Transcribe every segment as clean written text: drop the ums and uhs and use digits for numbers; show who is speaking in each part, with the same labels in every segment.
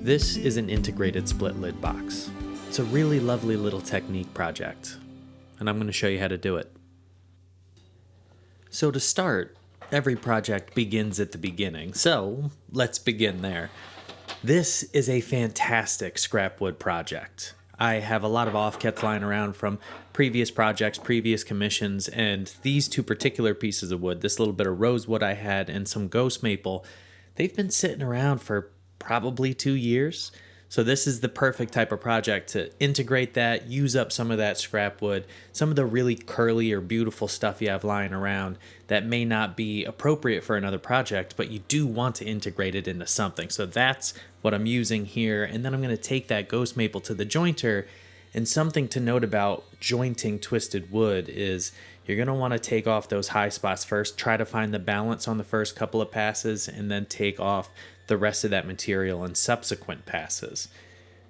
Speaker 1: This is an integrated split lid box. It's a really lovely little technique project, and I'm going to show you how to do it. So to start, every project begins at the beginning, so let's begin there. This is a fantastic scrap wood project. I have a lot of offcuts lying around from previous projects, previous commissions, and these two particular pieces of wood, this little bit of rosewood I had and some ghost maple, they've been sitting around for probably 2 years. So this is the perfect type of project to integrate that, use up some of that scrap wood, some of the really curly or beautiful stuff you have lying around that may not be appropriate for another project, but you do want to integrate it into something. So that's what I'm using here. And then I'm going to take that ghost maple to the jointer. And something to note about jointing twisted wood is you're going to want to take off those high spots first, try to find the balance on the first couple of passes, and then take off the rest of that material in subsequent passes.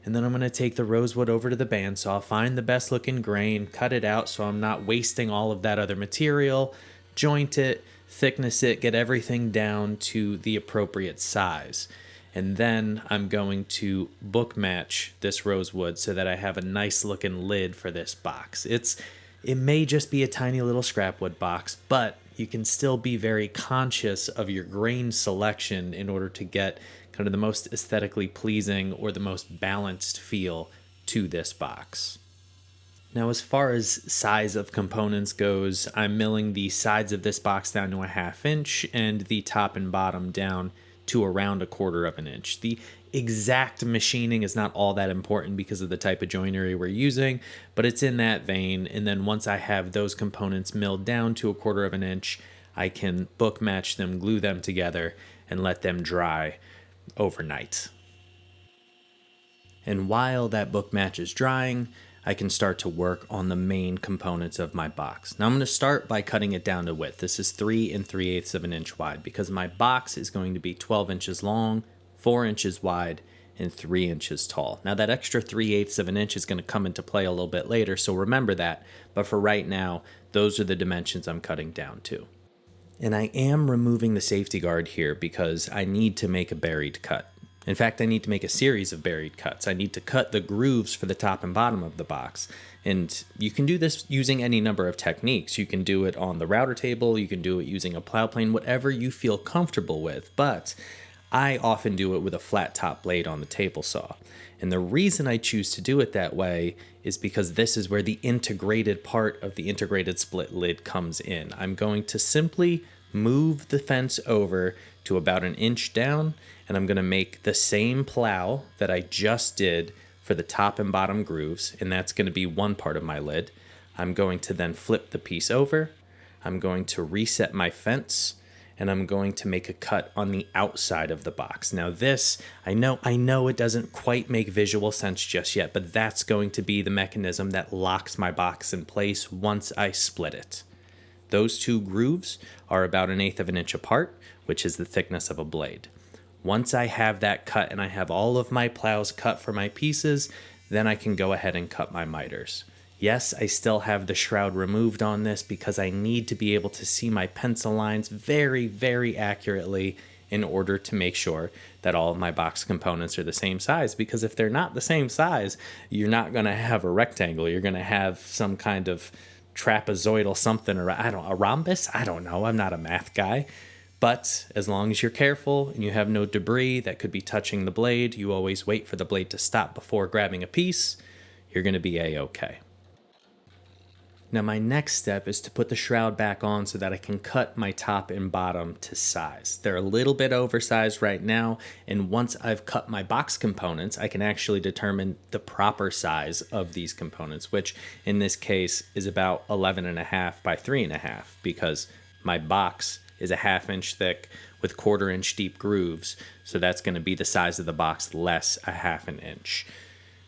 Speaker 1: And then I'm going to take the rosewood over to the bandsaw, find the best looking grain, cut it out so I'm not wasting all of that other material, joint it, thickness it, get everything down to the appropriate size. And then I'm going to book match this rosewood so that I have a nice looking lid for this box. It may just be a tiny little scrap wood box, but you can still be very conscious of your grain selection in order to get kind of the most aesthetically pleasing or the most balanced feel to this box. Now, as far as size of components goes, I'm milling the sides of this box down to a 1/2 inch and the top and bottom down to around 1/4 inch. The exact machining is not all that important because of the type of joinery we're using, but it's in that vein. And then once I have those components milled down to 1/4 inch, I can book match them, glue them together, and let them dry overnight. And while that book match is drying, I can start to work on the main components of my box. Now I'm going to start by cutting it down to width. This is 3 3/8 inch wide because my box is going to be 12 inches long, 4 inches wide, and 3 inches tall. Now that extra 3/8 inch is going to come into play a little bit later, so remember that. But for right now, those are the dimensions I'm cutting down to. And I am removing the safety guard here because I need to make a buried cut. In fact, I need to make a series of buried cuts. I need to cut the grooves for the top and bottom of the box. And you can do this using any number of techniques. You can do it on the router table, you can do it using a plow plane, whatever you feel comfortable with. But I often do it with a flat top blade on the table saw. And the reason I choose to do it that way is because this is where the integrated part of the integrated split lid comes in. I'm going to simply move the fence over to about 1 inch down, and I'm going to make the same plow that I just did for the top and bottom grooves, and that's going to be one part of my lid. I'm going to then flip the piece over, I'm going to reset my fence, and I'm going to make a cut on the outside of the box. Now this, I know it doesn't quite make visual sense just yet, but that's going to be the mechanism that locks my box in place once I split it. Those two grooves are about 1/8 inch apart, which is the thickness of a blade. Once I have that cut and I have all of my plows cut for my pieces, then I can go ahead and cut my miters. Yes, I still have the shroud removed on this because I need to be able to see my pencil lines very, very accurately in order to make sure that all of my box components are the same size. Because if they're not the same size, you're not going to have a rectangle. You're going to have some kind of trapezoidal something, or a rhombus? I don't know. I'm not a math guy. But as long as you're careful and you have no debris that could be touching the blade, you always wait for the blade to stop before grabbing a piece, you're going to be A-okay. Now my next step is to put the shroud back on so that I can cut my top and bottom to size. They're a little bit oversized right now, and once I've cut my box components, I can actually determine the proper size of these components, which in this case is about 11.5 by 3.5, because my box is a 1/2 inch thick with 1/4 inch deep grooves, so that's going to be the size of the box less a 1/2 inch.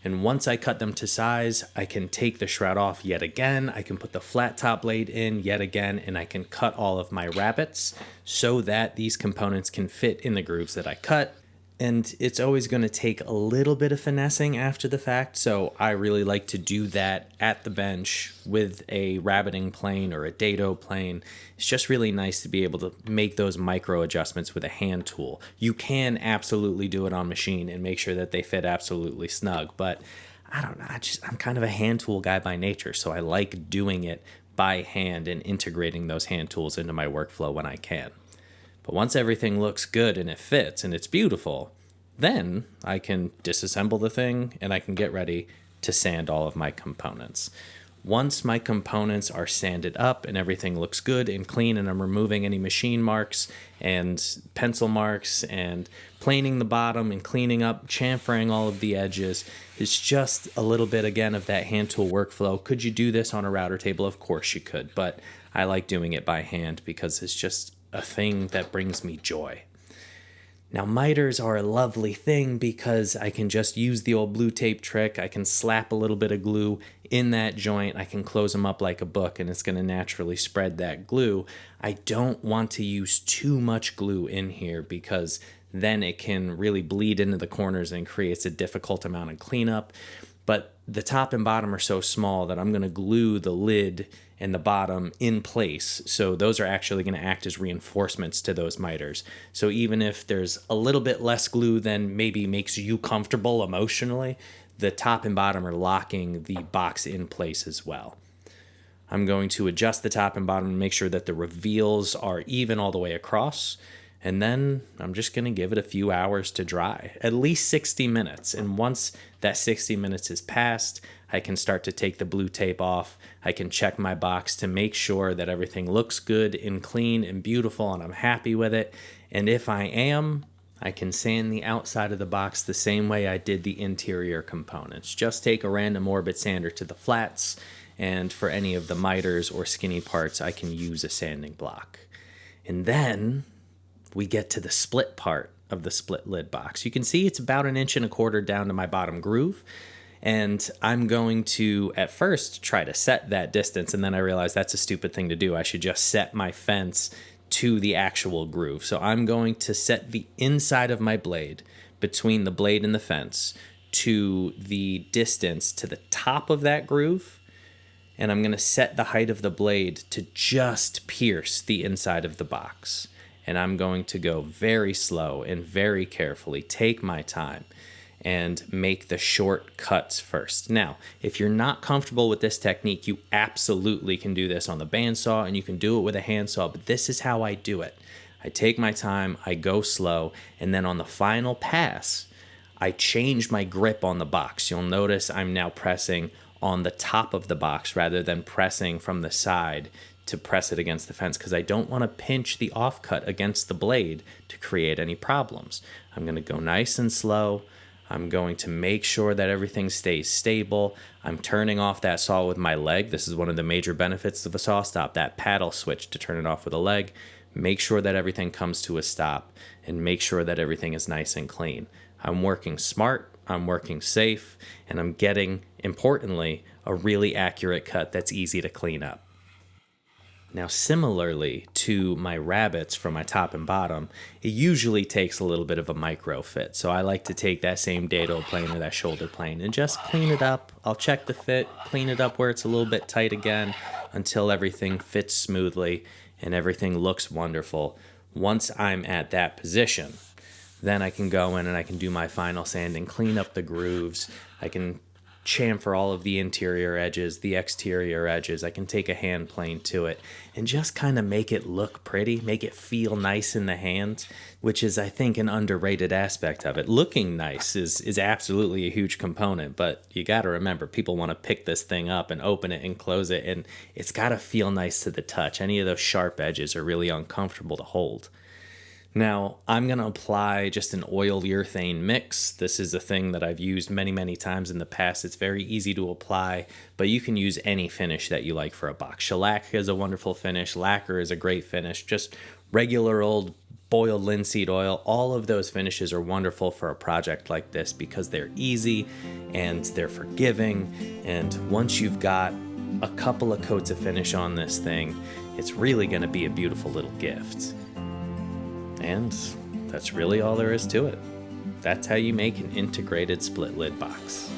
Speaker 1: And once I cut them to size, I can take the shroud off yet again, I can put the flat top blade in yet again, and I can cut all of my rabbets so that these components can fit in the grooves that I cut. and it's always going to take a little bit of finessing after the fact, so I really like to do that at the bench with a rabbiting plane or a dado plane. It's just really nice to be able to make those micro adjustments with a hand tool. You can absolutely do it on machine and make sure that they fit absolutely snug, but I don't know, I'm kind of a hand tool guy by nature, so I like doing it by hand and integrating those hand tools into my workflow when I can. But once everything looks good and it fits and it's beautiful, then I can disassemble the thing and I can get ready to sand all of my components. Once my components are sanded up and everything looks good and clean, and I'm removing any machine marks and pencil marks and planing the bottom and cleaning up, chamfering all of the edges, it's just a little bit, again, of that hand tool workflow. Could you do this on a router table? Of course you could, but I like doing it by hand because it's just a thing that brings me joy. Now, miters are a lovely thing because I can just use the old blue tape trick. I can slap a little bit of glue in that joint. I can close them up like a book and it's going to naturally spread that glue. I don't want to use too much glue in here because then it can really bleed into the corners and creates a difficult amount of cleanup. But the top and bottom are so small that I'm going to glue the lid and the bottom in place. So those are actually going to act as reinforcements to those miters. So even if there's a little bit less glue than maybe makes you comfortable emotionally, the top and bottom are locking the box in place as well. I'm going to adjust the top and bottom and make sure that the reveals are even all the way across. And then I'm just going to give it a few hours to dry, at least 60 minutes. And once that 60 minutes is passed, I can start to take the blue tape off. I can check my box to make sure that everything looks good and clean and beautiful and I'm happy with it. And if I am, I can sand the outside of the box the same way I did the interior components. Just take a random orbit sander to the flats, and for any of the miters or skinny parts, I can use a sanding block. And then we get to the split part of the split lid box. You can see it's about 1.25 inches down to my bottom groove. And I'm going to, at first, try to set that distance. And then I realized that's a stupid thing to do. I should just set my fence to the actual groove. So I'm going to set the inside of my blade between the blade and the fence to the distance to the top of that groove. And I'm going to set the height of the blade to just pierce the inside of the box. And I'm going to go very slow and very carefully, take my time, and make the short cuts first. Now, if you're not comfortable with this technique, you absolutely can do this on the bandsaw, and you can do it with a handsaw, but this is how I do it. I take my time, I go slow, and then on the final pass, I change my grip on the box. You'll notice I'm now pressing on the top of the box rather than pressing from the side to press it against the fence, because I don't want to pinch the offcut against the blade to create any problems. I'm going to go nice and slow. I'm going to make sure that everything stays stable. I'm turning off that saw with my leg. This is one of the major benefits of a SawStop, that paddle switch to turn it off with a leg. Make sure that everything comes to a stop and make sure that everything is nice and clean. I'm working smart, I'm working safe, and I'm getting, importantly, a really accurate cut that's easy to clean up. Now, similarly to my rabbets from my top and bottom, it usually takes a little bit of a micro fit. So I like to take that same dado plane or that shoulder plane and just clean it up. I'll check the fit, clean it up where it's a little bit tight again until everything fits smoothly and everything looks wonderful. Once I'm at that position, then I can go in and I can do my final sanding, clean up the grooves. I can chamfer all of the interior edges, the exterior edges. I can take a hand plane to it and just kind of make it look pretty, make it feel nice in the hand, which is, I think, an underrated aspect of it. Looking nice is absolutely a huge component, but you got to remember, people want to pick this thing up and open it and close it, and it's got to feel nice to the touch. Any of those sharp edges are really uncomfortable to hold. Now, I'm going to apply just an oil urethane mix. This is a thing that I've used many, many times in the past. It's very easy to apply, but you can use any finish that you like for a box. Shellac is a wonderful finish. Lacquer is a great finish. Just regular old boiled linseed oil. All of those finishes are wonderful for a project like this because they're easy and they're forgiving. And once you've got a couple of coats of finish on this thing, it's really going to be a beautiful little gift. And that's really all there is to it. That's how you make an integrated split lid box.